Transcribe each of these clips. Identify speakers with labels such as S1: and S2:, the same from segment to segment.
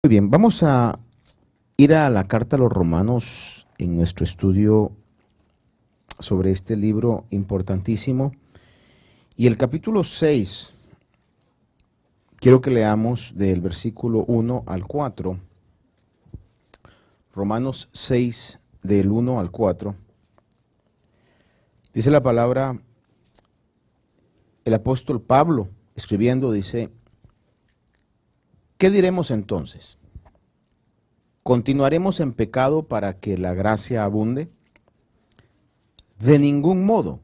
S1: Muy bien, vamos a ir a la carta a los Romanos en nuestro estudio sobre este libro importantísimo. Y el capítulo 6, quiero que leamos del versículo 1 al 4. Romanos 6, del 1 al 4. Dice la palabra, el apóstol Pablo, escribiendo, dice: ¿qué diremos entonces? ¿Continuaremos en pecado para que la gracia abunde? De ningún modo.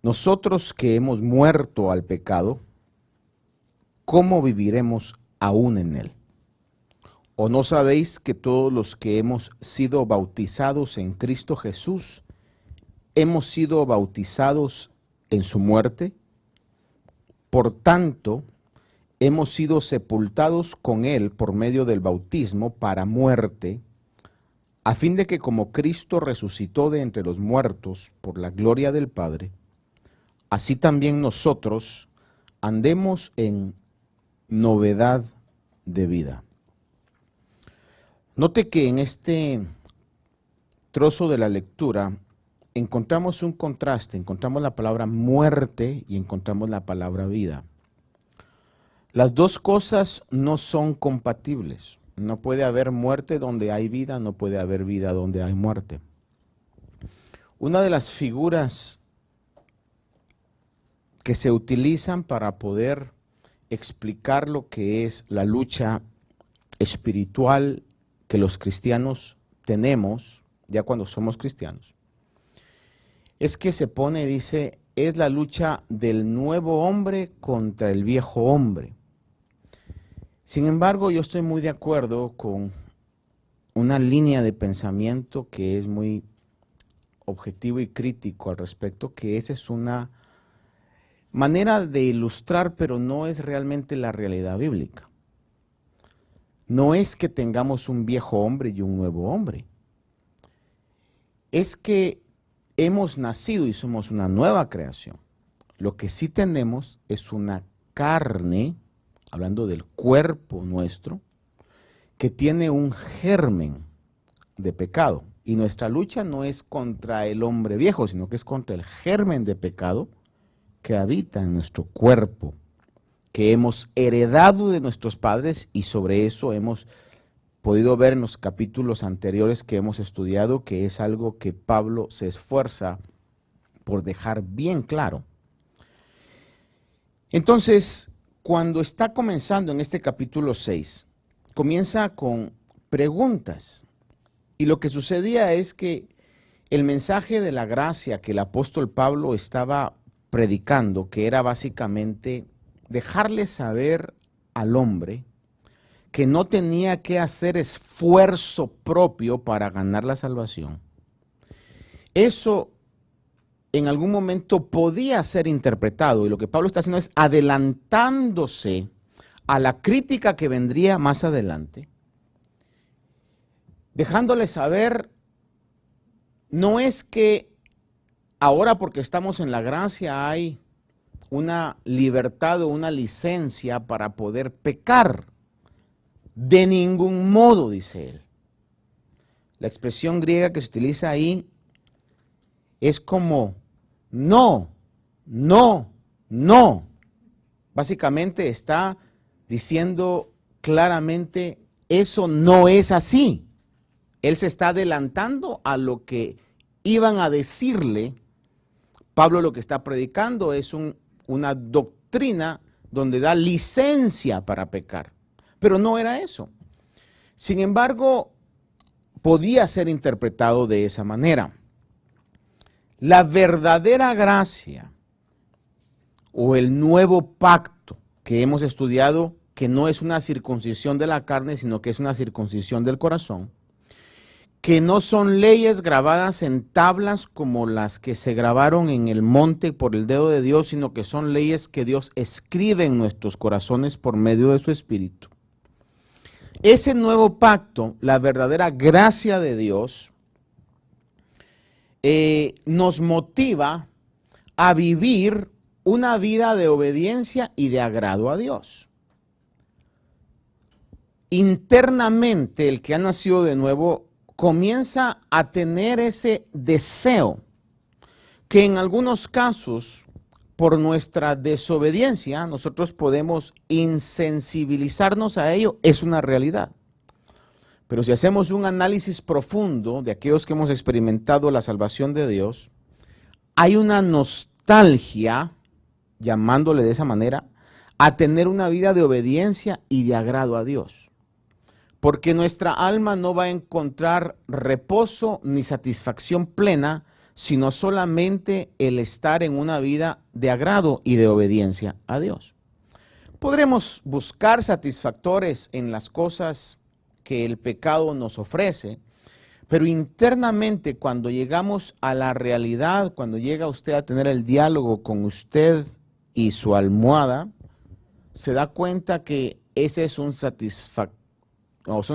S1: Nosotros que hemos muerto al pecado, ¿cómo viviremos aún en él? ¿O no sabéis que todos los que hemos sido bautizados en Cristo Jesús, hemos sido bautizados en su muerte? Por tanto, hemos sido sepultados con él por medio del bautismo para muerte, a fin de que como Cristo resucitó de entre los muertos por la gloria del Padre, así también nosotros andemos en novedad de vida. Note que en este trozo de la lectura encontramos un contraste, encontramos la palabra muerte y encontramos la palabra vida. Las dos cosas no son compatibles. No puede haber muerte donde hay vida, no puede haber vida donde hay muerte. Una de las figuras que se utilizan para poder explicar lo que es la lucha espiritual que los cristianos tenemos, ya cuando somos cristianos, es que se pone, dice, es la lucha del nuevo hombre contra el viejo hombre. Sin embargo, yo estoy muy de acuerdo con una línea de pensamiento que es muy objetivo y crítico al respecto, que esa es una manera de ilustrar, pero no es realmente la realidad bíblica. No es que tengamos un viejo hombre y un nuevo hombre. Es que hemos nacido y somos una nueva creación. Lo que sí tenemos es una carne, hablando del cuerpo nuestro, que tiene un germen de pecado. Y nuestra lucha no es contra el hombre viejo, sino que es contra el germen de pecado que habita en nuestro cuerpo, que hemos heredado de nuestros padres, y sobre eso hemos podido ver en los capítulos anteriores que hemos estudiado, que es algo que Pablo se esfuerza por dejar bien claro. Entonces, cuando está comenzando en este capítulo 6, comienza con preguntas. Y lo que sucedía es que el mensaje de la gracia que el apóstol Pablo estaba predicando, que era básicamente dejarle saber al hombre que no tenía que hacer esfuerzo propio para ganar la salvación, eso en algún momento podía ser interpretado, y lo que Pablo está haciendo es adelantándose a la crítica que vendría más adelante, dejándole saber, no es que ahora porque estamos en la gracia hay una libertad o una licencia para poder pecar. De ningún modo, dice él. La expresión griega que se utiliza ahí es como no, no, no. Básicamente está diciendo claramente, eso no es así. Él se está adelantando a lo que iban a decirle. Pablo lo que está predicando es una doctrina donde da licencia para pecar. Pero no era eso. Sin embargo, podía ser interpretado de esa manera. La verdadera gracia o el nuevo pacto que hemos estudiado, que no es una circuncisión de la carne, sino que es una circuncisión del corazón, que no son leyes grabadas en tablas como las que se grabaron en el monte por el dedo de Dios, sino que son leyes que Dios escribe en nuestros corazones por medio de su Espíritu. Ese nuevo pacto, la verdadera gracia de Dios, nos motiva a vivir una vida de obediencia y de agrado a Dios. internamente el que ha nacido de nuevo comienza a tener ese deseo que en algunos casos, por nuestra desobediencia, nosotros podemos insensibilizarnos a ello, es una realidad. Pero si hacemos un análisis profundo de aquellos que hemos experimentado la salvación de Dios, hay una nostalgia, llamándole de esa manera, a tener una vida de obediencia y de agrado a Dios. Porque nuestra alma no va a encontrar reposo ni satisfacción plena, sino solamente el estar en una vida de agrado y de obediencia a Dios. Podremos buscar satisfactores en las cosas que el pecado nos ofrece, pero internamente cuando llegamos a la realidad, cuando llega usted a tener el diálogo con usted y su almohada, se da cuenta que ese es son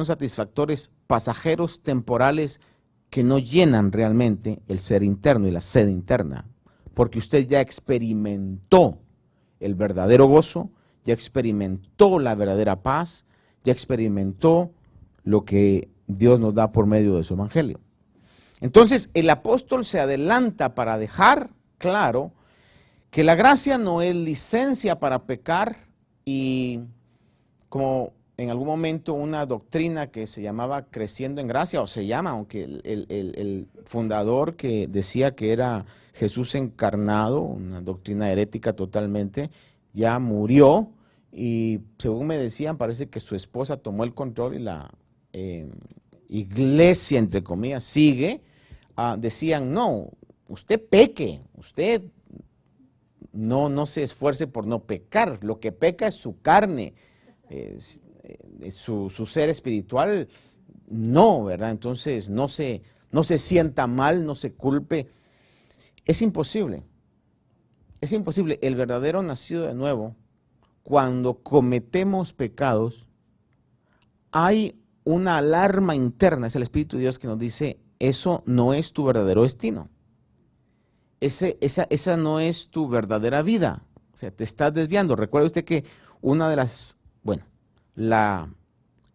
S1: satisfactores pasajeros, temporales, que no llenan realmente el ser interno y la sed interna, porque usted ya experimentó el verdadero gozo, ya experimentó la verdadera paz, ya experimentó lo que Dios nos da por medio de su evangelio. Entonces el apóstol se adelanta para dejar claro que la gracia no es licencia para pecar, y como en algún momento una doctrina que se llamaba Creciendo en Gracia, o se llama, aunque el fundador que decía que era Jesús encarnado, una doctrina herética totalmente, ya murió, y según me decían, parece que su esposa tomó el control y la iglesia, entre comillas, sigue. Decían, no, usted peque, usted no se esfuerce por no pecar, lo que peca es su carne, su ser espiritual, no, ¿verdad? Entonces no se sienta mal, no se culpe. Es imposible. El verdadero nacido de nuevo, cuando cometemos pecados, hay una alarma interna, es el Espíritu de Dios que nos dice, eso no es tu verdadero destino. Esa no es tu verdadera vida. O sea, te estás desviando. Recuerde usted que una de las, la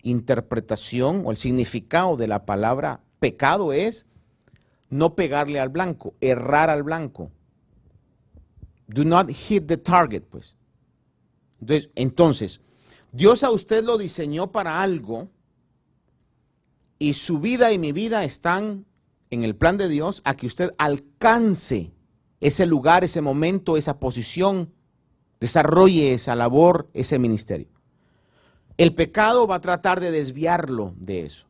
S1: interpretación o el significado de la palabra pecado es no pegarle al blanco, errar al blanco. Do not hit the target, pues. Entonces, Dios a usted lo diseñó para algo, y su vida y mi vida están en el plan de Dios a que usted alcance ese lugar, ese momento, esa posición, desarrolle esa labor, ese ministerio. El pecado va a tratar de desviarlo de eso.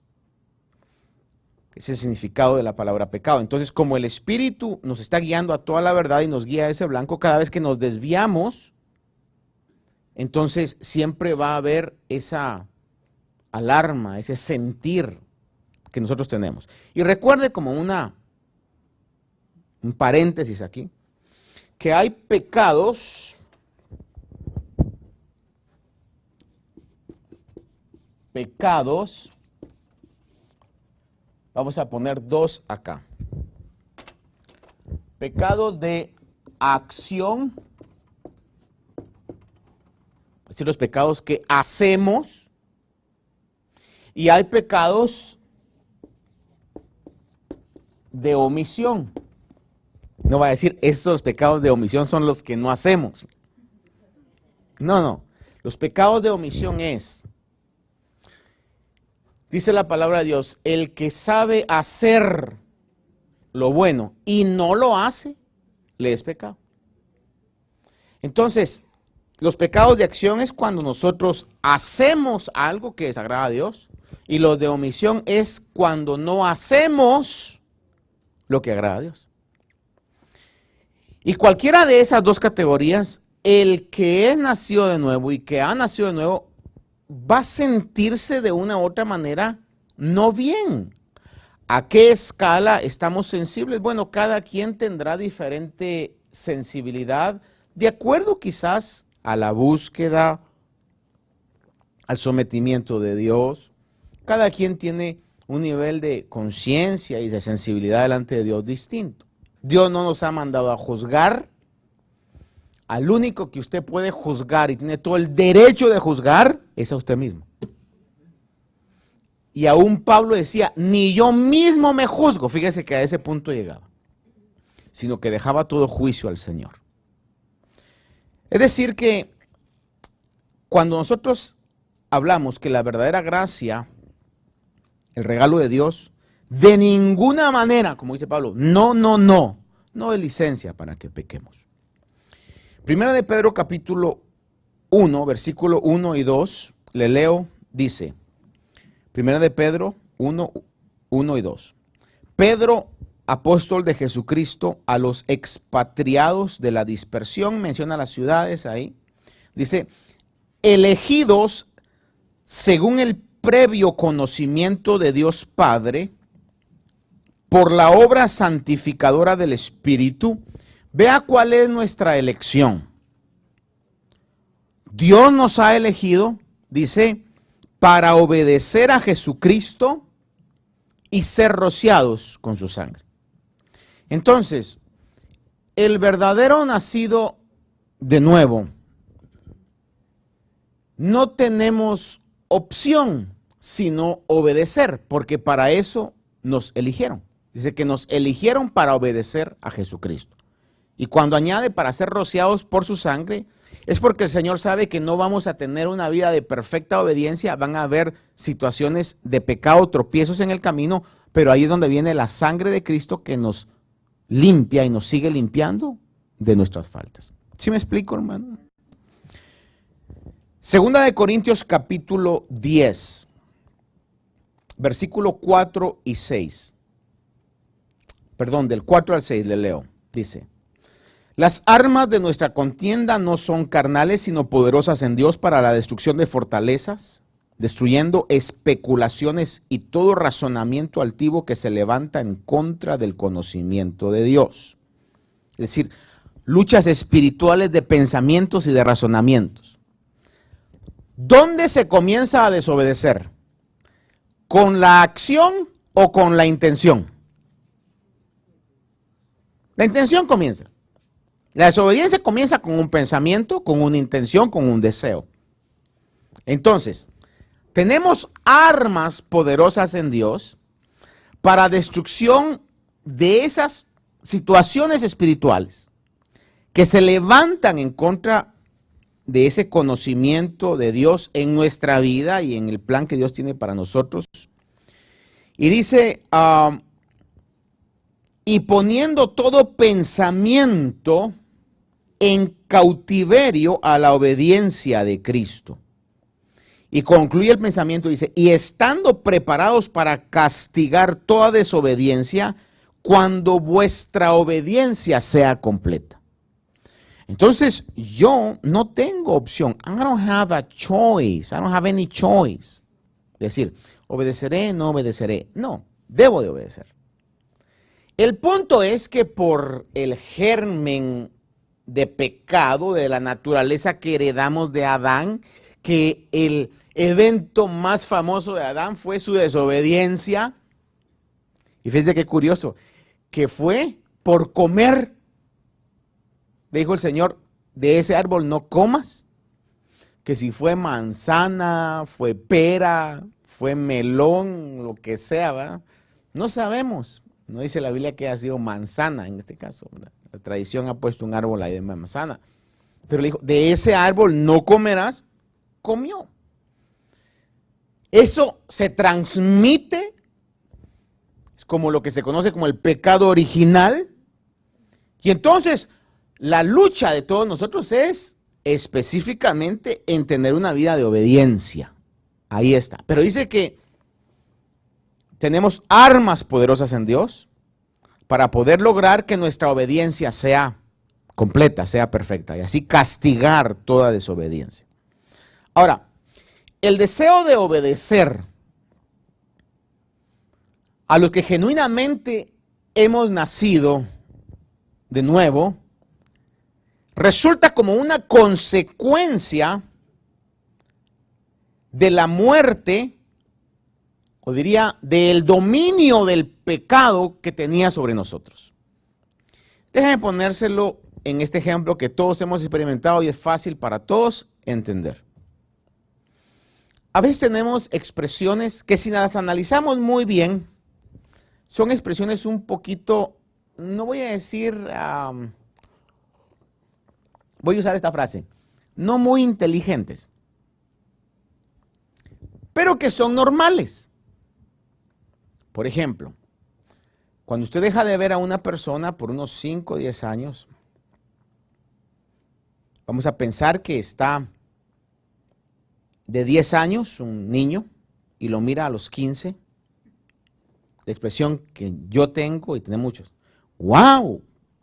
S1: Ese es el significado de la palabra pecado. Entonces, como el Espíritu nos está guiando a toda la verdad y nos guía a ese blanco, cada vez que nos desviamos, entonces siempre va a haber esa alarma, ese sentir que nosotros tenemos. Y recuerde, como un paréntesis aquí, que hay pecados vamos a poner dos acá. Pecados de acción, es decir, los pecados que hacemos, y hay pecados de omisión. No va a decir, estos pecados de omisión son los que no hacemos. No. Los pecados de omisión es, dice la palabra de Dios, el que sabe hacer lo bueno y no lo hace, le es pecado. Entonces, los pecados de acción es cuando nosotros hacemos algo que desagrada a Dios, y los de omisión es cuando no hacemos lo que agrada a Dios. Y cualquiera de esas dos categorías, el que es nacido de nuevo y que ha nacido de nuevo, va a sentirse de una u otra manera no bien. ¿A qué escala estamos sensibles? Bueno, cada quien tendrá diferente sensibilidad de acuerdo quizás a la búsqueda, al sometimiento de Dios. Cada quien tiene un nivel de conciencia y de sensibilidad delante de Dios distinto. Dios no nos ha mandado a juzgar. Al único que usted puede juzgar y tiene todo el derecho de juzgar es a usted mismo. Y aún Pablo decía, ni yo mismo me juzgo. Fíjese que a ese punto llegaba. Sino que dejaba todo juicio al Señor. Es decir que cuando nosotros hablamos que la verdadera gracia, el regalo de Dios, de ninguna manera, como dice Pablo, no es licencia para que pequemos. Primera de Pedro capítulo 1, versículo 1 y 2, le leo, dice, Primera de Pedro 1, 1 y 2. Pedro, apóstol de Jesucristo, a los expatriados de la dispersión, menciona las ciudades ahí, dice, elegidos según el previo conocimiento de Dios Padre, por la obra santificadora del Espíritu. Vea cuál es nuestra elección. Dios nos ha elegido, dice, para obedecer a Jesucristo y ser rociados con su sangre. Entonces, el verdadero nacido de nuevo, no tenemos opción sino obedecer, porque para eso nos eligieron. Dice que nos eligieron para obedecer a Jesucristo. Y cuando añade para ser rociados por su sangre, es porque el Señor sabe que no vamos a tener una vida de perfecta obediencia, van a haber situaciones de pecado, tropiezos en el camino, pero ahí es donde viene la sangre de Cristo que nos limpia y nos sigue limpiando de nuestras faltas. ¿Sí me explico, hermano? Segunda de Corintios capítulo 10, versículo 4 y 6. Perdón, del 4 al 6 le leo. Dice, las armas de nuestra contienda no son carnales, sino poderosas en Dios para la destrucción de fortalezas, destruyendo especulaciones y todo razonamiento altivo que se levanta en contra del conocimiento de Dios. Es decir, luchas espirituales de pensamientos y de razonamientos. ¿Dónde se comienza a desobedecer? ¿Con la acción o con la intención? La intención comienza. La desobediencia comienza con un pensamiento, con una intención, con un deseo. Entonces, tenemos armas poderosas en Dios para destrucción de esas situaciones espirituales que se levantan en contra de ese conocimiento de Dios en nuestra vida y en el plan que Dios tiene para nosotros. Y dice, y poniendo todo pensamiento en cautiverio a la obediencia de Cristo. Y concluye el pensamiento, dice, y estando preparados para castigar toda desobediencia cuando vuestra obediencia sea completa. Entonces, yo no tengo opción. I don't have a choice. I don't have any choice. Es decir, obedeceré, no obedeceré. No, debo de obedecer. El punto es que por el germen de pecado, de la naturaleza que heredamos de Adán, que el evento más famoso de Adán fue su desobediencia. Y fíjense qué curioso, que fue por comer, dijo el Señor, de ese árbol no comas, que si fue manzana, fue pera, fue melón, lo que sea, ¿verdad? No sabemos. No dice la Biblia que ha sido manzana en este caso, ¿verdad? La tradición ha puesto un árbol ahí de manzana. Pero le dijo, de ese árbol no comerás, comió. Eso se transmite, es como lo que se conoce como el pecado original. Y entonces, la lucha de todos nosotros es específicamente en tener una vida de obediencia. Ahí está. Pero dice que tenemos armas poderosas en Dios para poder lograr que nuestra obediencia sea completa, sea perfecta, y así castigar toda desobediencia. Ahora, el deseo de obedecer a los que genuinamente hemos nacido de nuevo, resulta como una consecuencia de la muerte, o diría, del dominio del pecado que tenía sobre nosotros. Déjenme ponérselo en este ejemplo que todos hemos experimentado y es fácil para todos entender. A veces tenemos expresiones que si las analizamos muy bien, son expresiones un poquito, no voy a decir, voy a usar esta frase, no muy inteligentes, pero que son normales. Por ejemplo, cuando usted deja de ver a una persona por unos 5 o 10 años, vamos a pensar que está de 10 años, un niño, y lo mira a los 15, la expresión que yo tengo y tiene muchos, ¡wow!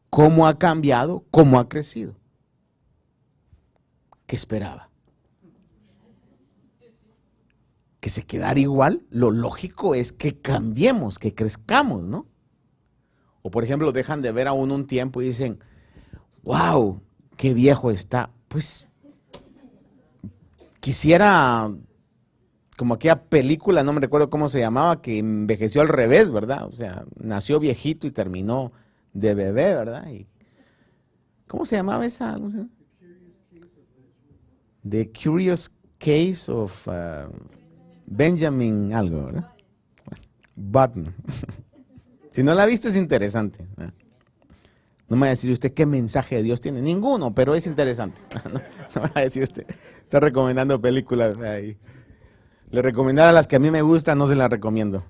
S1: ¿Cómo ha cambiado? ¿Cómo ha crecido? ¿Qué esperaba? ¿Que se quedara igual? Lo lógico es que cambiemos, que crezcamos, ¿no? O por ejemplo, dejan de ver a uno un tiempo y dicen, ¡wow! ¡Qué viejo está! Pues quisiera, como aquella película, no me recuerdo cómo se llamaba, que envejeció al revés, ¿verdad? O sea, nació viejito y terminó de bebé, ¿verdad? Y, ¿cómo se llamaba esa? The Curious Case of Benjamin algo, ¿verdad? Button. Si no la ha visto es interesante. No me va a decir usted qué mensaje de Dios tiene. Ninguno, pero es interesante. No me va a decir usted. Está recomendando películas ahí. Le recomendara las que a mí me gustan, no se las recomiendo.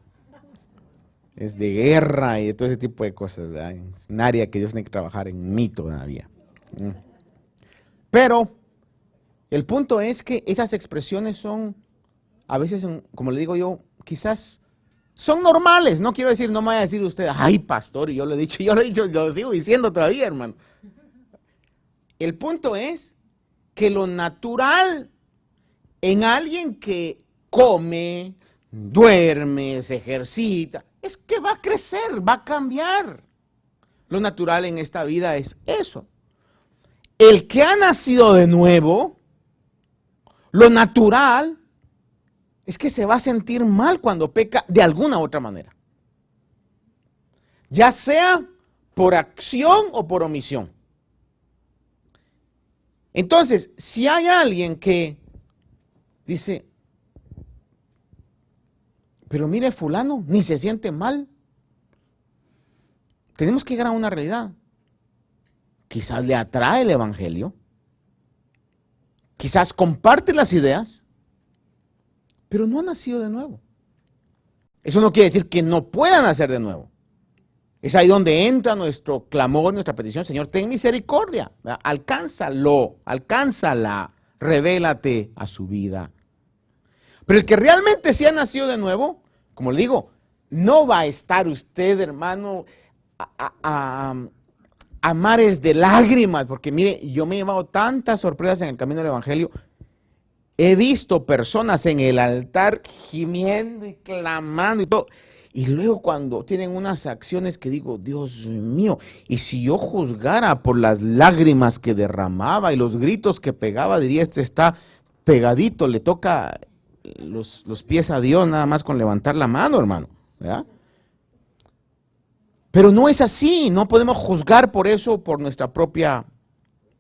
S1: Es de guerra y de todo ese tipo de cosas, ¿verdad? Es un área que Dios tiene que trabajar en mí todavía. Pero el punto es que esas expresiones son, a veces, como le digo yo, quizás son normales. No quiero decir, no me vaya a decir usted, ay, pastor, y yo lo he dicho, lo sigo diciendo todavía, hermano. El punto es que lo natural en alguien que come, duerme, se ejercita, es que va a crecer, va a cambiar. Lo natural en esta vida es eso. El que ha nacido de nuevo, lo natural es que se va a sentir mal cuando peca de alguna u otra manera. Ya sea por acción o por omisión. Entonces, si hay alguien que dice, pero mire fulano, ni se siente mal. Tenemos que llegar a una realidad. Quizás le atrae el evangelio. Quizás comparte las ideas, pero no ha nacido de nuevo. Eso no quiere decir que no pueda nacer de nuevo. Es ahí donde entra nuestro clamor, nuestra petición. Señor, ten misericordia. Alcánzalo, alcánzala. Revélate a su vida. Pero el que realmente sí ha nacido de nuevo, como le digo, no va a estar usted, hermano, a mares de lágrimas, porque mire, yo me he llevado tantas sorpresas en el camino del evangelio. He visto personas en el altar gimiendo y clamando y todo. Y luego cuando tienen unas acciones que digo, Dios mío, y si yo juzgara por las lágrimas que derramaba y los gritos que pegaba, diría, este está pegadito, le toca los pies a Dios nada más con levantar la mano, hermano, ¿verdad? Pero no es así, no podemos juzgar por eso, por nuestra propia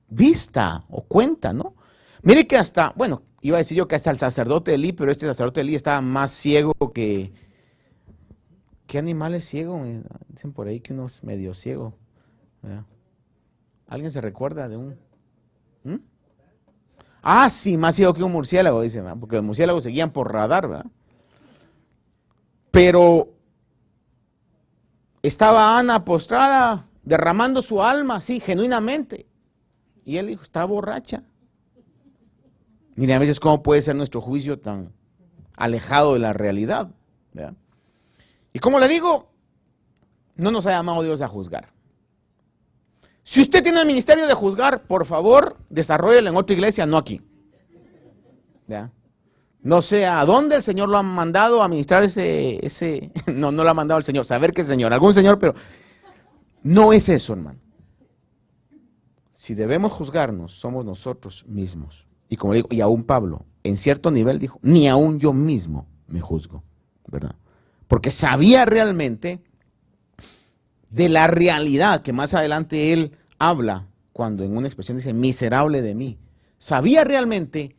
S1: vista o cuenta, ¿no? Mire que hasta, bueno, iba a decir yo que hasta el sacerdote Elí, pero este sacerdote Elí estaba más ciego que... ¿Qué animal es ciego? Dicen por ahí que uno es medio ciego, ¿verdad? ¿Alguien se recuerda de un...? Ah, sí, más ciego que un murciélago, dice, ¿verdad? Porque los murciélagos se guían por radar, ¿verdad? Pero estaba Ana postrada, derramando su alma, sí, genuinamente. Y él dijo, está borracha. Mire, a veces cómo puede ser nuestro juicio tan alejado de la realidad, ¿verdad? Y como le digo, no nos ha llamado Dios a juzgar. Si usted tiene el ministerio de juzgar, por favor, desarróllelo en otra iglesia, no aquí. ¿Ya? No sé a dónde el Señor lo ha mandado a ministrar no lo ha mandado el Señor, saber que es Señor, algún Señor, pero no es eso, hermano. Si debemos juzgarnos, somos nosotros mismos. Y como digo, y aún Pablo, en cierto nivel dijo, ni aún yo mismo me juzgo, ¿verdad? Porque sabía realmente de la realidad, que más adelante él habla, cuando en una expresión dice, miserable de mí. Sabía realmente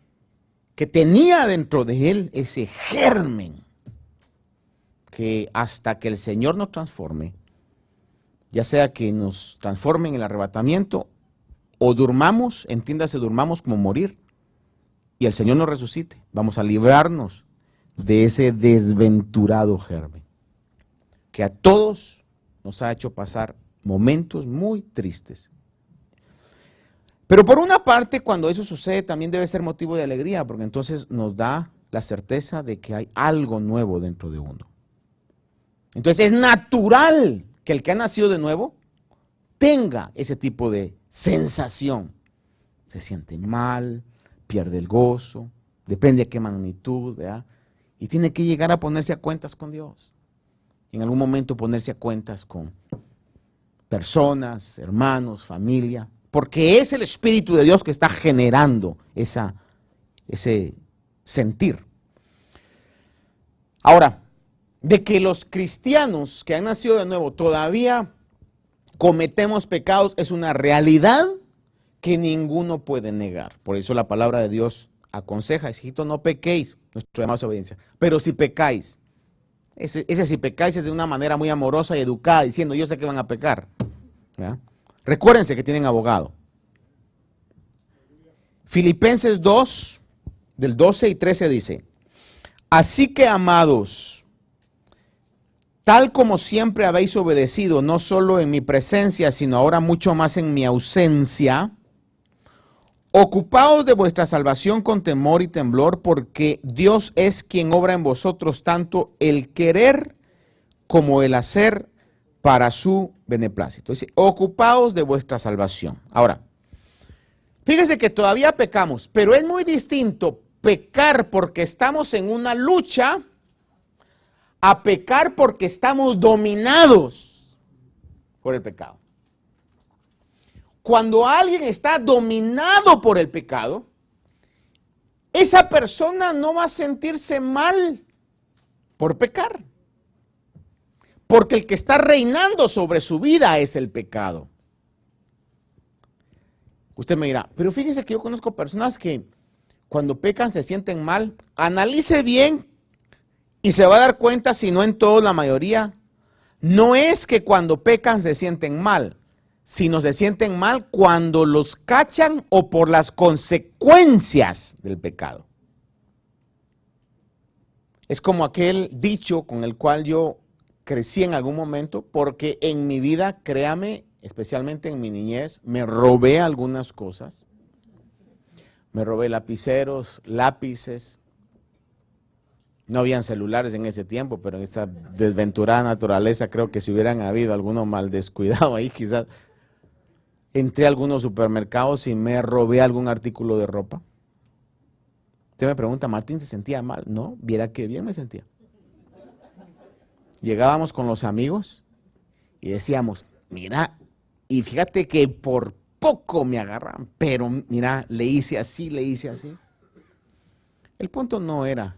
S1: que tenía dentro de él ese germen, que hasta que el Señor nos transforme, ya sea que nos transforme en el arrebatamiento o durmamos, entiéndase, durmamos como morir, y el Señor nos resucite, vamos a librarnos de ese desventurado germen, que a todos nos ha hecho pasar momentos muy tristes. Pero por una parte, cuando eso sucede, también debe ser motivo de alegría, porque entonces nos da la certeza de que hay algo nuevo dentro de uno. Entonces es natural que el que ha nacido de nuevo tenga ese tipo de sensación. Se siente mal, pierde el gozo, depende de qué magnitud, ¿verdad? Y tiene que llegar a ponerse a cuentas con Dios. En algún momento ponerse a cuentas con personas, hermanos, familia, porque es el Espíritu de Dios que está generando ese sentir. Ahora, de que los cristianos que han nacido de nuevo todavía cometemos pecados es una realidad que ninguno puede negar. Por eso la palabra de Dios aconseja, hijitos, no pequéis, nuestro llamado es obediencia, pero si pecáis, ese si pecáis es de una manera muy amorosa y educada, diciendo, yo sé que van a pecar. ¿Ya? Recuérdense que tienen abogado. Filipenses 2, del 12 y 13 dice, así que, amados, tal como siempre habéis obedecido, no solo en mi presencia, sino ahora mucho más en mi ausencia, ocupaos de vuestra salvación con temor y temblor, porque Dios es quien obra en vosotros tanto el querer como el hacer para su beneplácito. Dice, ocupaos de vuestra salvación. Ahora, fíjese que todavía pecamos, pero es muy distinto pecar porque estamos en una lucha a pecar porque estamos dominados por el pecado. Cuando alguien está dominado por el pecado, esa persona no va a sentirse mal por pecar. Porque el que está reinando sobre su vida es el pecado. Usted me dirá, pero fíjese que yo conozco personas que cuando pecan se sienten mal. Analice bien y se va a dar cuenta, si no en toda la mayoría, no es que cuando pecan se sienten mal, sino se sienten mal cuando los cachan o por las consecuencias del pecado. Es como aquel dicho con el cual yo crecí en algún momento, porque en mi vida, créame, especialmente en mi niñez, me robé algunas cosas. Me robé lapiceros, lápices. No habían celulares en ese tiempo, pero en esta desventurada naturaleza creo que si hubieran habido alguno mal descuidado ahí, quizás entré a algunos supermercados y me robé algún artículo de ropa. Usted me pregunta, ¿Martín se sentía mal? No, viera qué bien me sentía. Llegábamos con los amigos y decíamos, mira, y fíjate que por poco me agarran, pero mira, le hice así, le hice así. El punto no era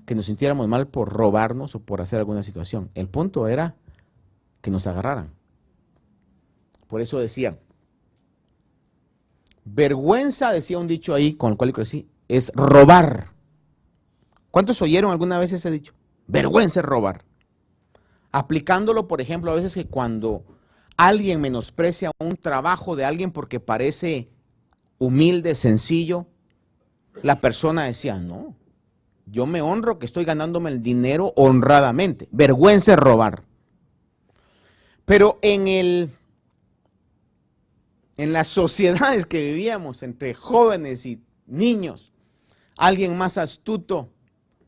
S1: que nos sintiéramos mal por robarnos o por hacer alguna situación. El punto era que nos agarraran. Por eso decía, vergüenza, decía un dicho ahí con el cual crecí, es robar. ¿Cuántos oyeron alguna vez ese dicho? Vergüenza es robar. Aplicándolo, por ejemplo, a veces que cuando alguien menosprecia un trabajo de alguien porque parece humilde, sencillo, la persona decía, no, yo me honro que estoy ganándome el dinero honradamente. Vergüenza es robar. Pero en las sociedades que vivíamos, entre jóvenes y niños, alguien más astuto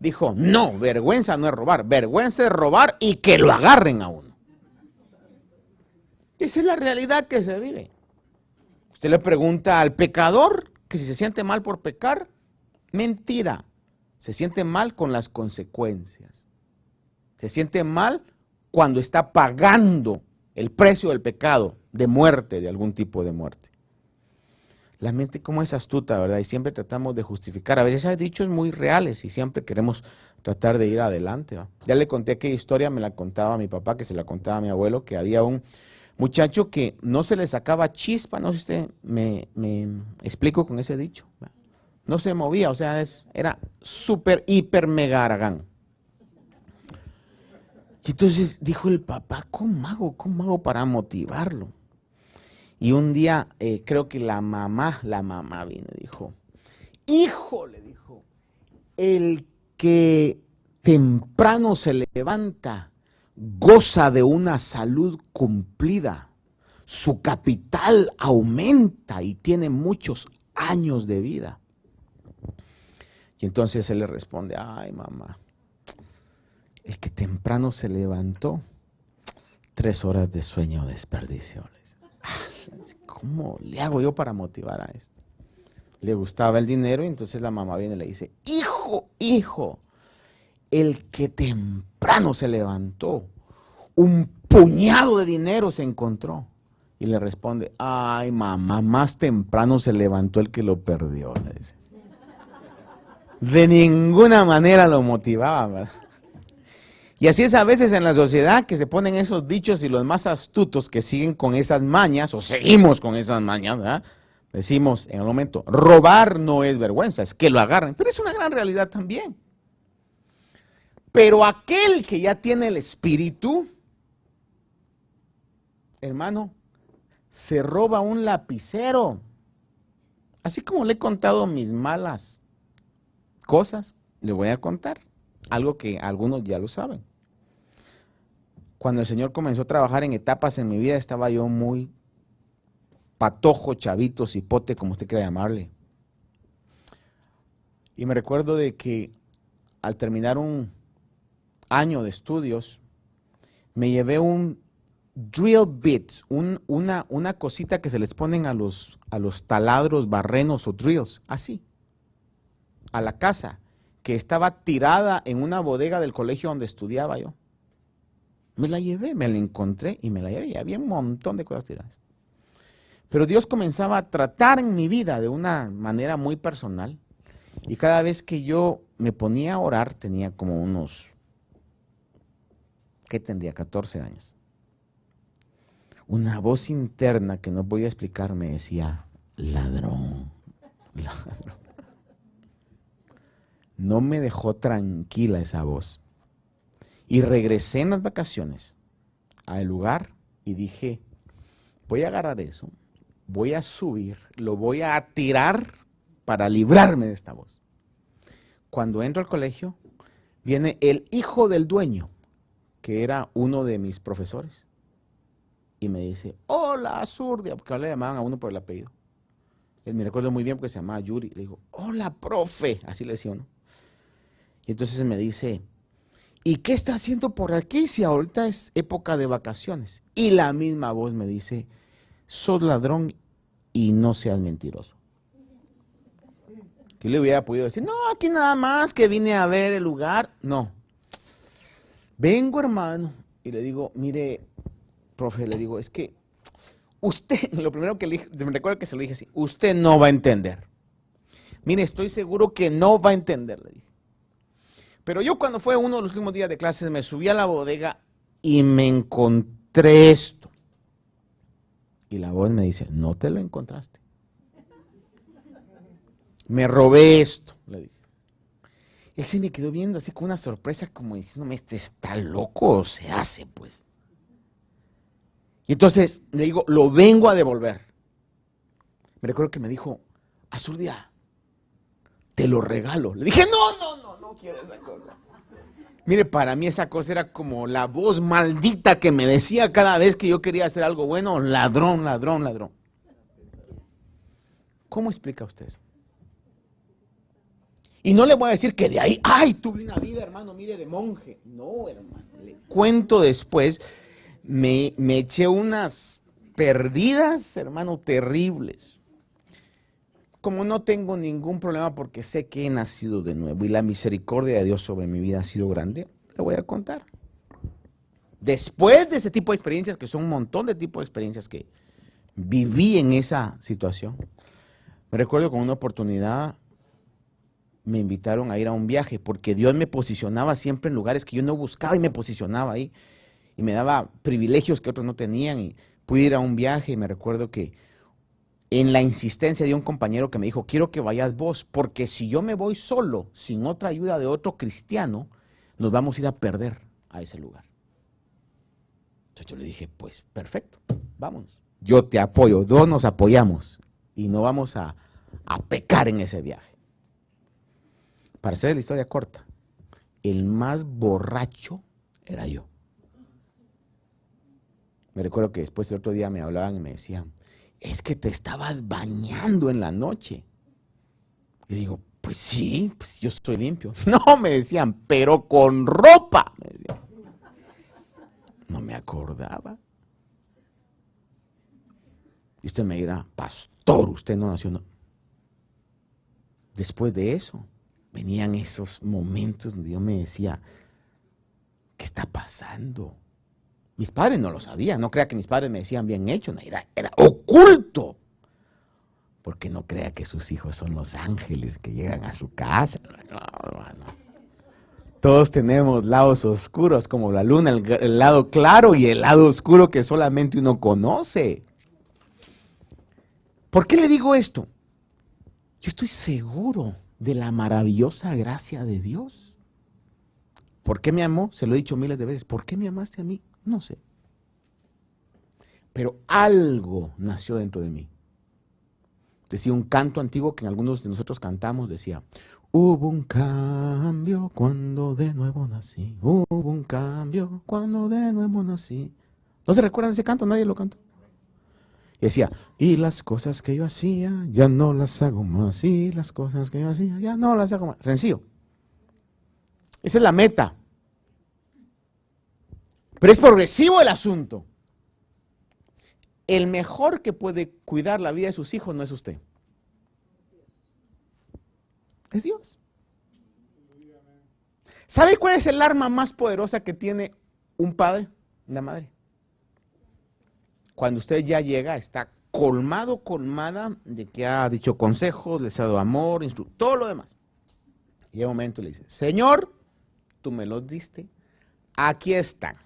S1: dijo, no, vergüenza no es robar, vergüenza es robar y que lo agarren a uno. Esa es la realidad que se vive. Usted le pregunta al pecador que si se siente mal por pecar, mentira. Se siente mal con las consecuencias. Se siente mal cuando está pagando el precio del pecado, de muerte, de algún tipo de muerte. La mente como es astuta, ¿verdad? Y siempre tratamos de justificar. A veces hay dichos muy reales y siempre queremos tratar de ir adelante, ¿va? Ya le conté aquella historia, me la contaba mi papá, que se la contaba a mi abuelo, que había un muchacho que no se le sacaba chispa, no sé si usted me explico con ese dicho, ¿va? No se movía, o sea, era súper, hiper, mega aragán. Y entonces dijo el papá, ¿cómo hago para motivarlo? Y un día, creo que la mamá vino y dijo, hijo, le dijo, el que temprano se levanta, goza de una salud cumplida, su capital aumenta y tiene muchos años de vida. Y entonces él le responde, ay mamá, el que temprano se levantó, 3 horas de sueño desperdició. ¿Cómo le hago yo para motivar a esto? Le gustaba el dinero y entonces la mamá viene y le dice, hijo, el que temprano se levantó, un puñado de dinero se encontró. Y le responde, ay mamá, más temprano se levantó el que lo perdió. Le dice. De ninguna manera lo motivaba, ¿verdad? Y así es a veces en la sociedad que se ponen esos dichos y los más astutos que siguen con esas mañas, o seguimos con esas mañas, ¿verdad? Decimos en el momento, robar no es vergüenza, es que lo agarren, pero es una gran realidad también. Pero aquel que ya tiene el espíritu, hermano, se roba un lapicero. Así como le he contado mis malas cosas, le voy a contar algo que algunos ya lo saben. Cuando el Señor comenzó a trabajar en etapas en mi vida, estaba yo muy patojo, chavito, cipote, como usted quiera llamarle. Y me recuerdo de que al terminar un año de estudios, me llevé un drill bit, una cosita que se les ponen a los taladros, barrenos o drills, así, a la casa, que estaba tirada en una bodega del colegio donde estudiaba yo. Me la llevé, me la encontré y me la llevé, y había un montón de cosas tiradas. Pero Dios comenzaba a tratar en mi vida de una manera muy personal, y cada vez que yo me ponía a orar, tenía como unos, ¿qué tendría? 14 años. Una voz interna que no podía explicar me decía, ladrón, ladrón. No me dejó tranquila esa voz. Y regresé en las vacaciones al lugar y dije, voy a agarrar eso, voy a subir, lo voy a tirar para librarme de esta voz. Cuando entro al colegio, viene el hijo del dueño, que era uno de mis profesores, y me dice, hola, Azurdia, porque ahora le llamaban a uno por el apellido. Me recuerdo muy bien porque se llamaba Yuri. Le digo, hola, profe, así le decía uno. Y entonces me dice, ¿y qué está haciendo por aquí si ahorita es época de vacaciones? Y la misma voz me dice, sos ladrón y no seas mentiroso. ¿Qué le hubiera podido decir? No, aquí nada más que vine a ver el lugar. No. Vengo, hermano, y le digo, mire, profe, le digo, es que usted, lo primero que le dije, me recuerdo que se lo dije así, usted no va a entender. Mire, estoy seguro que no va a entender, le dije. Pero yo cuando fue uno de los últimos días de clases me subí a la bodega y me encontré esto. Y la voz me dice, no te lo encontraste. Me robé esto, le dije. Él se me quedó viendo así con una sorpresa como diciéndome, este está loco o se hace pues. Y entonces le digo, lo vengo a devolver. Me recuerdo que me dijo, Azurdia, te lo regalo. Le dije, no quiero esa cosa. Mire, para mí esa cosa era como la voz maldita que me decía cada vez que yo quería hacer algo bueno, ladrón, ladrón, ladrón. ¿Cómo explica usted eso? Y no le voy a decir que de ahí, ay, tuve una vida, hermano, mire, de monje. No, hermano, le cuento después, me eché unas perdidas, hermano, terribles. Como no tengo ningún problema porque sé que he nacido de nuevo y la misericordia de Dios sobre mi vida ha sido grande, le voy a contar. Después de ese tipo de experiencias, que son un montón de tipos de experiencias que viví en esa situación, me recuerdo con una oportunidad me invitaron a ir a un viaje porque Dios me posicionaba siempre en lugares que yo no buscaba y me posicionaba ahí y me daba privilegios que otros no tenían y pude ir a un viaje y me recuerdo que en la insistencia de un compañero que me dijo, quiero que vayas vos, porque si yo me voy solo, sin otra ayuda de otro cristiano, nos vamos a ir a perder a ese lugar. Entonces yo le dije, pues perfecto, vámonos. Yo te apoyo, dos nos apoyamos y no vamos a pecar en ese viaje. Para hacer la historia corta, el más borracho era yo. Me recuerdo que después el otro día me hablaban y me decían, es que te estabas bañando en la noche. Y digo, pues sí, pues yo estoy limpio. No, me decían, pero con ropa. Me decían. No me acordaba. Y usted me dirá, pastor, usted no nació. No. Después de eso, venían esos momentos donde yo me decía, ¿qué está pasando? Mis padres no lo sabían, no crea que mis padres me decían bien hecho, no, era oculto. Porque no crea que sus hijos son los ángeles que llegan a su casa. No. Todos tenemos lados oscuros como la luna, el lado claro y el lado oscuro que solamente uno conoce. ¿Por qué le digo esto? Yo estoy seguro de la maravillosa gracia de Dios. ¿Por qué me amó? Se lo he dicho miles de veces. ¿Por qué me amaste a mí? No sé. Pero algo nació dentro de mí. Decía un canto antiguo que en algunos de nosotros cantamos, decía, hubo un cambio cuando de nuevo nací, hubo un cambio cuando de nuevo nací. ¿No se recuerdan de ese canto? Nadie lo cantó. Y decía, y las cosas que yo hacía, ya no las hago más, y las cosas que yo hacía, ya no las hago más. Sencillo. Esa es la meta. Pero es progresivo el asunto. El mejor que puede cuidar la vida de sus hijos no es usted. Es Dios. ¿Sabe cuál es el arma más poderosa que tiene un padre, una madre? Cuando usted ya llega, está colmado, colmada de que ha dicho consejos, les ha dado amor, todo lo demás. Y en un momento le dice, Señor, tú me los diste, aquí están.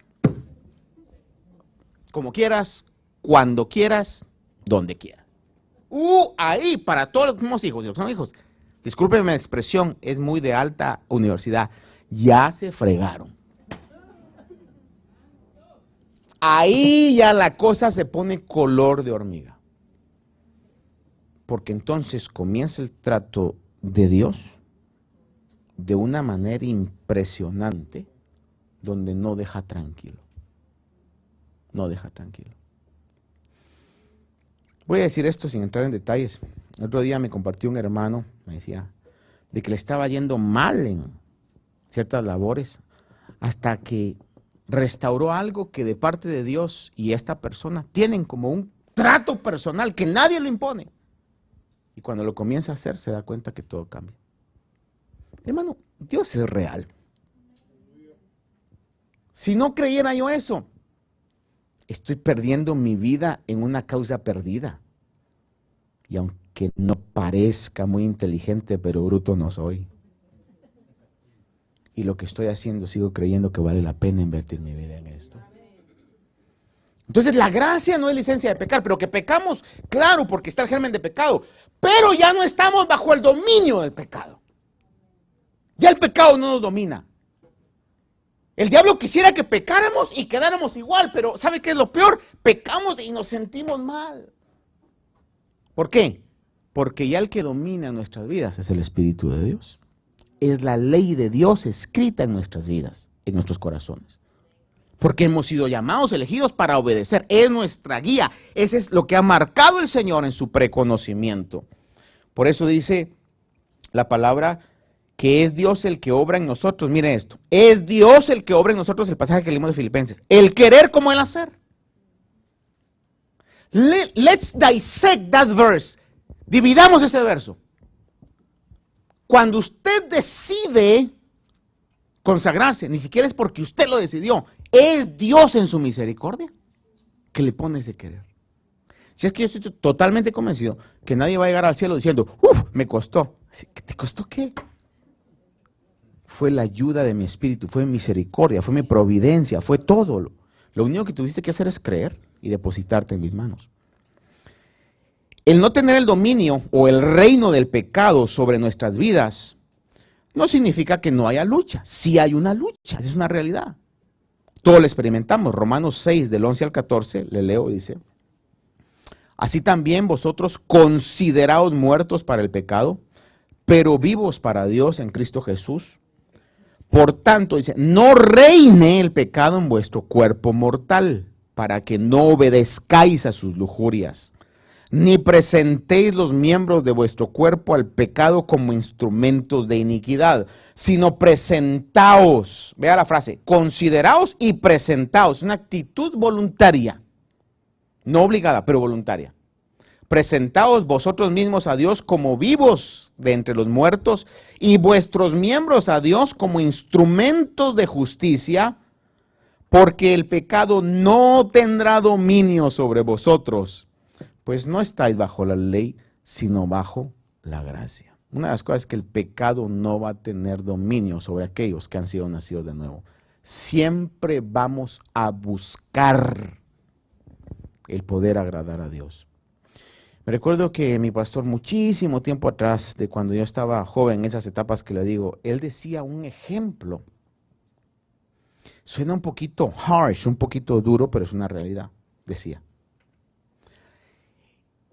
S1: Como quieras, cuando quieras, donde quieras. Ahí, para todos los que somos hijos y los que son hijos, discúlpenme la expresión, es muy de alta universidad, ya se fregaron. Ahí ya la cosa se pone color de hormiga. Porque entonces comienza el trato de Dios de una manera impresionante, donde no deja tranquilo. No deja tranquilo. Voy a decir esto sin entrar en detalles. El otro día me compartió un hermano, me decía, de que le estaba yendo mal en ciertas labores, hasta que restauró algo que de parte de Dios y esta persona tienen como un trato personal que nadie lo impone. Y cuando lo comienza a hacer, se da cuenta que todo cambia. Hermano, Dios es real. Si no creyera yo eso, estoy perdiendo mi vida en una causa perdida. Y aunque no parezca muy inteligente, pero bruto no soy. Y lo que estoy haciendo, sigo creyendo que vale la pena invertir mi vida en esto. Entonces la gracia no es licencia de pecar, pero que pecamos, claro, porque está el germen de pecado. Pero ya no estamos bajo el dominio del pecado. Ya el pecado no nos domina. El diablo quisiera que pecáramos y quedáramos igual, pero ¿sabe qué es lo peor? Pecamos y nos sentimos mal. ¿Por qué? Porque ya el que domina nuestras vidas es el Espíritu de Dios. Es la ley de Dios escrita en nuestras vidas, en nuestros corazones. Porque hemos sido llamados, elegidos para obedecer. Es nuestra guía. Ese es lo que ha marcado el Señor en su preconocimiento. Por eso dice la palabra que es Dios el que obra en nosotros. Mire esto. Es Dios el que obra en nosotros, el pasaje que leímos de Filipenses. El querer como el hacer. Let's dissect that verse. Dividamos ese verso. Cuando usted decide consagrarse, ni siquiera es porque usted lo decidió, es Dios en su misericordia que le pone ese querer. Si es que yo estoy totalmente convencido que nadie va a llegar al cielo diciendo, me costó. ¿Te costó qué? Fue la ayuda de mi espíritu, fue mi misericordia, fue mi providencia, fue todo. Lo único que tuviste que hacer es creer y depositarte en mis manos. El no tener el dominio o el reino del pecado sobre nuestras vidas no significa que no haya lucha. Sí hay una lucha, es una realidad. Todo lo experimentamos. Romanos 6, del 11 al 14, le leo, dice: así también vosotros consideraos muertos para el pecado, pero vivos para Dios en Cristo Jesús. Por tanto, dice, no reine el pecado en vuestro cuerpo mortal, para que no obedezcáis a sus lujurias, ni presentéis los miembros de vuestro cuerpo al pecado como instrumentos de iniquidad, sino presentaos, vea la frase, consideraos y presentaos, una actitud voluntaria, no obligada, pero voluntaria. Presentaos vosotros mismos a Dios como vivos de entre los muertos y vuestros miembros a Dios como instrumentos de justicia, porque el pecado no tendrá dominio sobre vosotros, pues no estáis bajo la ley, sino bajo la gracia. Una de las cosas es que el pecado no va a tener dominio sobre aquellos que han sido nacidos de nuevo. Siempre vamos a buscar el poder agradar a Dios. Me recuerdo que mi pastor muchísimo tiempo atrás, de cuando yo estaba joven, en esas etapas que le digo, él decía un ejemplo. Suena un poquito harsh, un poquito duro, pero es una realidad. Decía: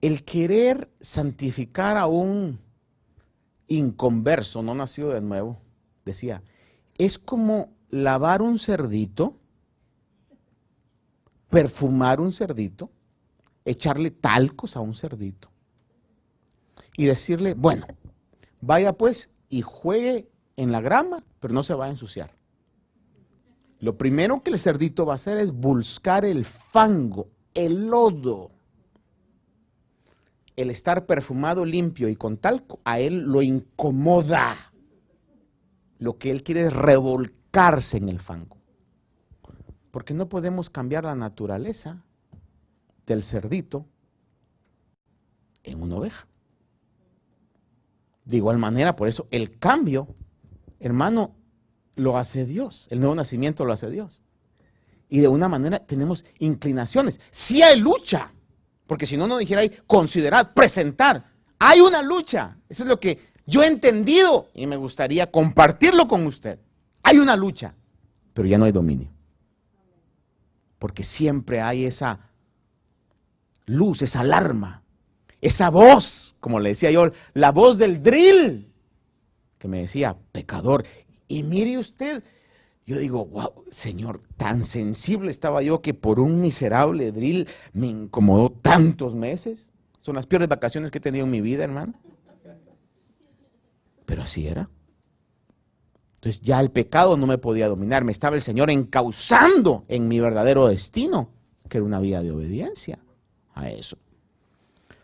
S1: el querer santificar a un inconverso, no nacido de nuevo, decía, es como lavar un cerdito, perfumar un cerdito, echarle talcos a un cerdito y decirle, bueno, vaya pues y juegue en la grama, pero no se va a ensuciar. Lo primero que el cerdito va a hacer es buscar el fango, el lodo. El estar perfumado, limpio y con talco, a él lo incomoda. Lo que él quiere es revolcarse en el fango. Porque no podemos cambiar la naturaleza del cerdito en una oveja. De igual manera, por eso el cambio, hermano, lo hace Dios. El nuevo nacimiento lo hace Dios. Y de una manera tenemos inclinaciones. Sí hay lucha, porque si no, no dijera ahí, considerar, presentar. Hay una lucha. Eso es lo que yo he entendido y me gustaría compartirlo con usted. Hay una lucha, pero ya no hay dominio. Porque siempre hay esa luz, esa alarma, esa voz, como le decía yo, la voz del drill, que me decía, pecador. Y mire usted, yo digo, wow, Señor, tan sensible estaba yo que por un miserable drill me incomodó tantos meses. Son las peores vacaciones que he tenido en mi vida, hermano. Pero así era. Entonces ya el pecado no me podía dominar, me estaba el Señor encauzando en mi verdadero destino, que era una vida de obediencia a eso.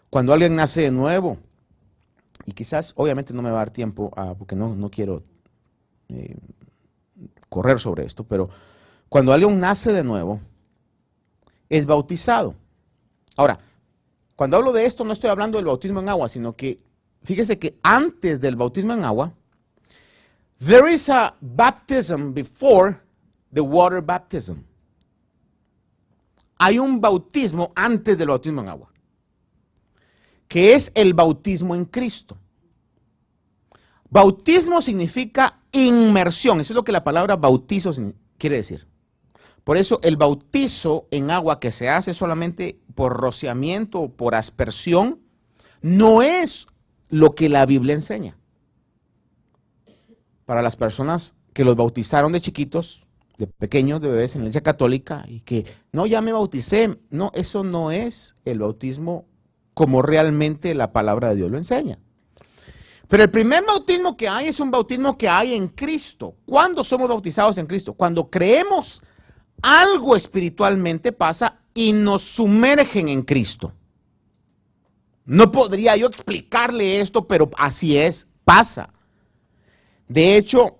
S1: Cuando alguien nace de nuevo, y quizás, obviamente no me va a dar tiempo, porque no quiero correr sobre esto, pero cuando alguien nace de nuevo, es bautizado. Ahora, cuando hablo de esto no estoy hablando del bautismo en agua, sino que, fíjese que antes del bautismo en agua, there is a baptism before the water baptism. Hay un bautismo antes del bautismo en agua, que es el bautismo en Cristo. Bautismo significa inmersión, eso es lo que la palabra bautizo quiere decir. Por eso el bautizo en agua que se hace solamente por rociamiento o por aspersión, no es lo que la Biblia enseña. Para las personas que los bautizaron de chiquitos, de pequeños, de bebés en la Iglesia Católica, y que, no, ya me bauticé, no, eso no es el bautismo como realmente la palabra de Dios lo enseña. Pero el primer bautismo que hay es un bautismo que hay en Cristo. ¿Cuándo somos bautizados en Cristo? Cuando creemos algo espiritualmente pasa y nos sumergen en Cristo. No podría yo explicarle esto, pero así es, pasa. De hecho,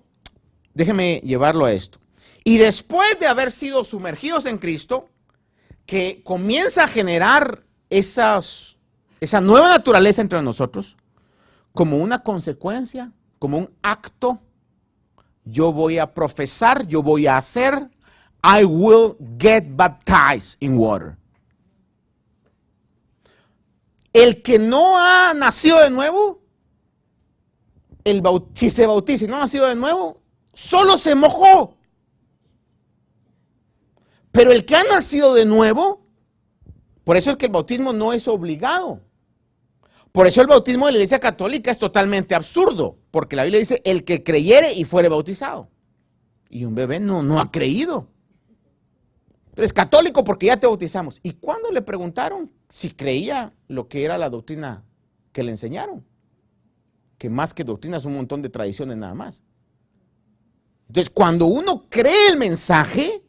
S1: déjeme llevarlo a esto. Y después de haber sido sumergidos en Cristo, que comienza a generar esa nueva naturaleza entre nosotros, como una consecuencia, como un acto, yo voy a profesar, yo voy a hacer, I will get baptized in water. El que no ha nacido de nuevo, si se bautiza y no ha nacido de nuevo, solo se mojó. Pero el que ha nacido de nuevo, por eso es que el bautismo no es obligado. Por eso el bautismo de la Iglesia Católica es totalmente absurdo, porque la Biblia dice, el que creyere y fuere bautizado. Y un bebé no ha creído. Entonces, católico porque ya te bautizamos. ¿Y cuando le preguntaron si creía lo que era la doctrina que le enseñaron? Que más que doctrina es un montón de tradiciones nada más. Entonces, cuando uno cree el mensaje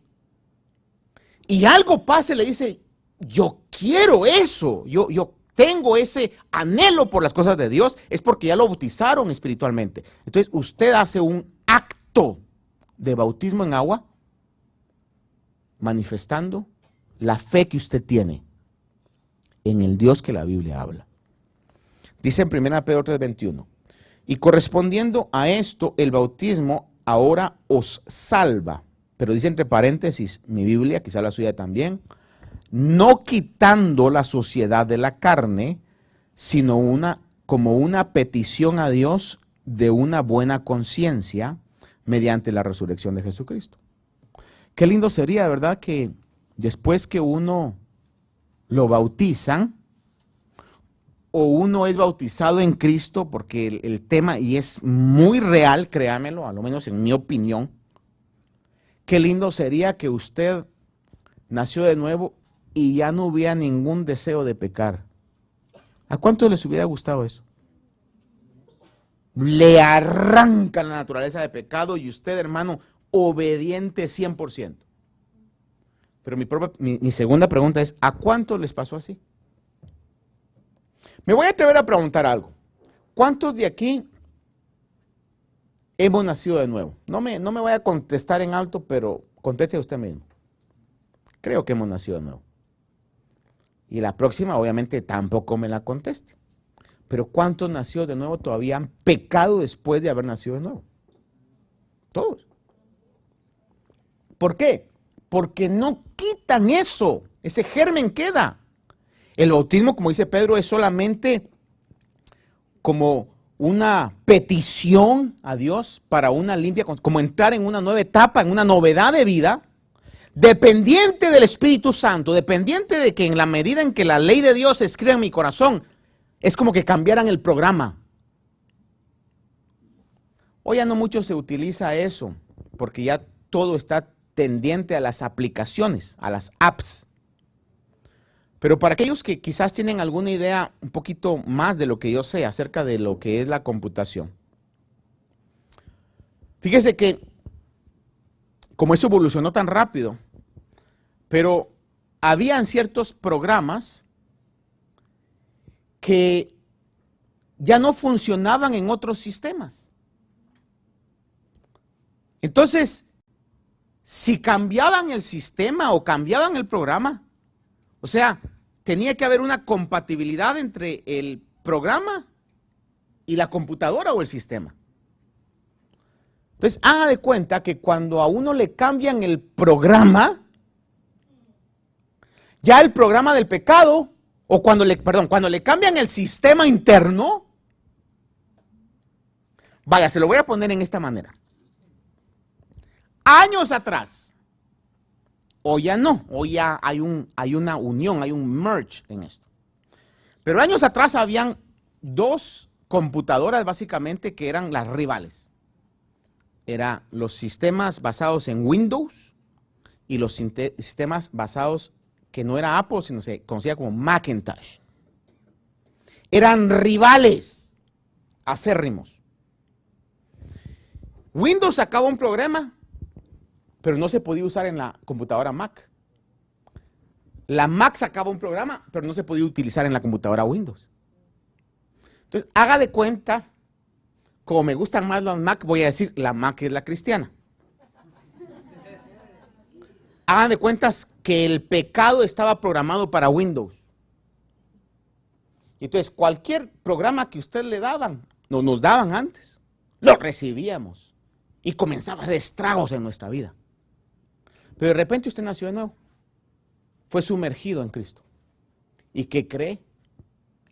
S1: y algo pasa y le dice, yo quiero eso, yo tengo ese anhelo por las cosas de Dios, es porque ya lo bautizaron espiritualmente. Entonces, usted hace un acto de bautismo en agua, manifestando la fe que usted tiene en el Dios que la Biblia habla. Dice en 1 Pedro 3:21, y correspondiendo a esto, el bautismo ahora os salva, pero dice entre paréntesis mi Biblia, quizá la suya también, no quitando la sociedad de la carne, sino como una petición a Dios de una buena conciencia mediante la resurrección de Jesucristo. Qué lindo sería, ¿verdad? Que después que uno lo bautizan, o uno es bautizado en Cristo, porque el tema, y es muy real, créamelo, a lo menos en mi opinión, qué lindo sería que usted nació de nuevo y ya no hubiera ningún deseo de pecar. ¿A cuántos les hubiera gustado eso? Le arrancan la naturaleza de pecado y usted, hermano, obediente 100%. Pero mi segunda pregunta es, ¿a cuántos les pasó así? Me voy a atrever a preguntar algo. ¿Cuántos de aquí hemos nacido de nuevo? No me voy a contestar en alto, pero conteste usted mismo. Creo que hemos nacido de nuevo. Y la próxima, obviamente, tampoco me la conteste. Pero ¿cuántos nacidos de nuevo todavía han pecado después de haber nacido de nuevo? Todos. ¿Por qué? Porque no quitan eso. Ese germen queda. El bautismo, como dice Pedro, es solamente como una petición a Dios para una limpia, como entrar en una nueva etapa, en una novedad de vida, dependiente del Espíritu Santo, dependiente de que en la medida en que la ley de Dios se escribe en mi corazón, es como que cambiaran el programa. Hoy ya no mucho se utiliza eso, porque ya todo está tendiente a las aplicaciones, a las apps. Pero para aquellos que quizás tienen alguna idea un poquito más de lo que yo sé acerca de lo que es la computación. Fíjese que como eso evolucionó tan rápido, pero habían ciertos programas que ya no funcionaban en otros sistemas. Entonces, si cambiaban el sistema o cambiaban el programa, o sea, tenía que haber una compatibilidad entre el programa y la computadora o el sistema. Entonces, haga de cuenta que cuando a uno le cambian el programa, ya el programa del pecado, o cuando le cambian el sistema interno, vaya, se lo voy a poner en esta manera. Años atrás, hoy ya no, hoy ya hay una unión, hay un merge en esto. Pero años atrás habían dos computadoras básicamente que eran las rivales. Eran los sistemas basados en Windows y los sistemas basados, que no era Apple, sino se conocía como Macintosh. Eran rivales acérrimos. Windows sacaba un programa, pero no se podía usar en la computadora Mac. La Mac sacaba un programa, pero no se podía utilizar en la computadora Windows. Entonces, haga de cuenta, como me gustan más las Mac, voy a decir, la Mac es la cristiana. Hagan de cuentas que el pecado estaba programado para Windows. Entonces, cualquier programa que usted le daban, nos daban antes, lo recibíamos y comenzaba a hacer estragos en nuestra vida. Pero de repente usted nació de nuevo, fue sumergido en Cristo. ¿Y qué cree?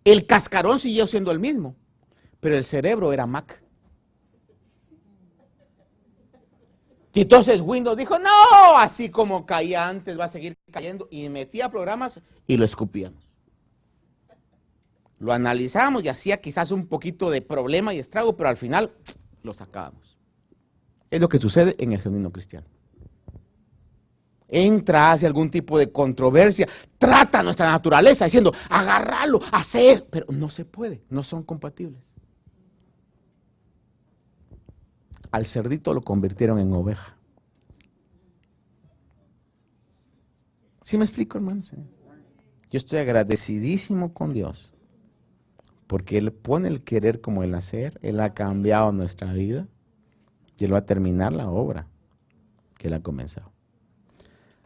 S1: El cascarón siguió siendo el mismo, pero el cerebro era Mac. Y entonces Windows dijo, no, así como caía antes va a seguir cayendo, y metía programas y lo escupíamos. Lo analizamos y hacía quizás un poquito de problema y estrago, pero al final lo sacábamos. Es lo que sucede en el genuino cristiano. Entra hacia algún tipo de controversia, trata nuestra naturaleza diciendo, agarrarlo, hacer, pero no se puede, no son compatibles. Al cerdito lo convirtieron en oveja. ¿Sí me explico, hermanos? Yo estoy agradecidísimo con Dios, porque Él pone el querer como el hacer, Él ha cambiado nuestra vida y Él va a terminar la obra que Él ha comenzado.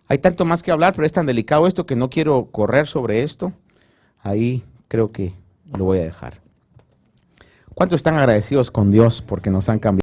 S1: Hay tanto más que hablar, pero es tan delicado esto que no quiero correr sobre esto. Ahí creo que lo voy a dejar. ¿Cuántos están agradecidos con Dios porque nos han cambiado?